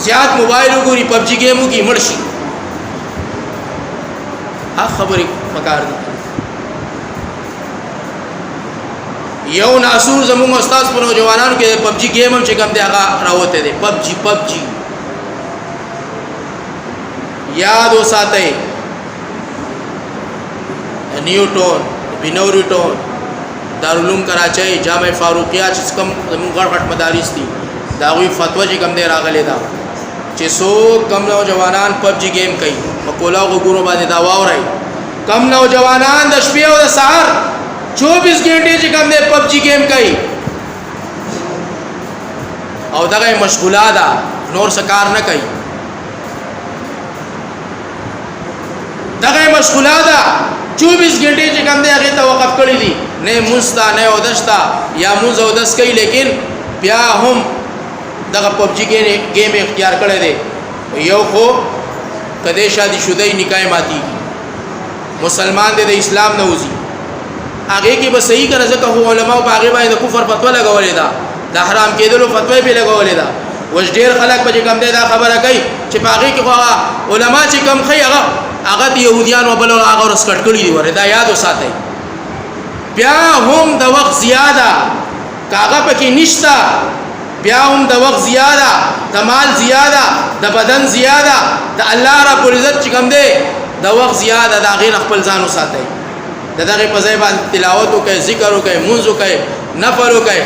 زیات موبایل وګوري پبجي گیم وکي مرشي خبرې پکار دي یو ناسور زموږ استاد په نوجوانانو کې پبجي گیم هم چې کوم دی هغه راوته دي پبجي یاد وساتئ نیوټون بنوریټون دارالعلوم کراچۍ جامع فاروقیه چې کوم زموږ غټ مدارس دي دا غوي فتوا چې کوم دی راغلي دا چې سو کم نوجوانان پبجي گیم کوي په کولا وګورو باندې دا واوري کم نوجوانان د شپې او د سحر 24 غنټې چې کوم دی پبجي گیم کوي او دغه مشغوله ده نور سکار نه کوي دغه مشغوله ده 24 غنټې چې کوم دی هغه ته وقف کړی دي نه مستا نه اودشتا یا موز اودس کوي لیکن بیا هم دغه پبجي گیم اختیار کړی دی یو خو کده شادي شوده نکاح ماتي مسلمان دی د اسلام نه وځي هغه کې به صحیح کنه ځکه هو علماء په هغه باندې کفر فتوا لګولې ده د حرام کېدلو فتوا به لګولې ده وش ډیر خلک به کوم دی دا خبره کوي چې په هغه کې علماء چې کم خي هغه د يهوديان او بل هغه رسکټ کړی دی ور دا یاد وساتئ بیا هم د وخت زیاده کاغه پکې نشتا بیا هم د وخت زیاده د مال زیاده د بدن زیاده د الله رب العزت چې کوم دی د وخت زیاده دا غیر خپل ځان وساتئ دغه په ځای باندې تلاوت وکړئ ذکر وکړئ منځ وکړئ نفل وکړئ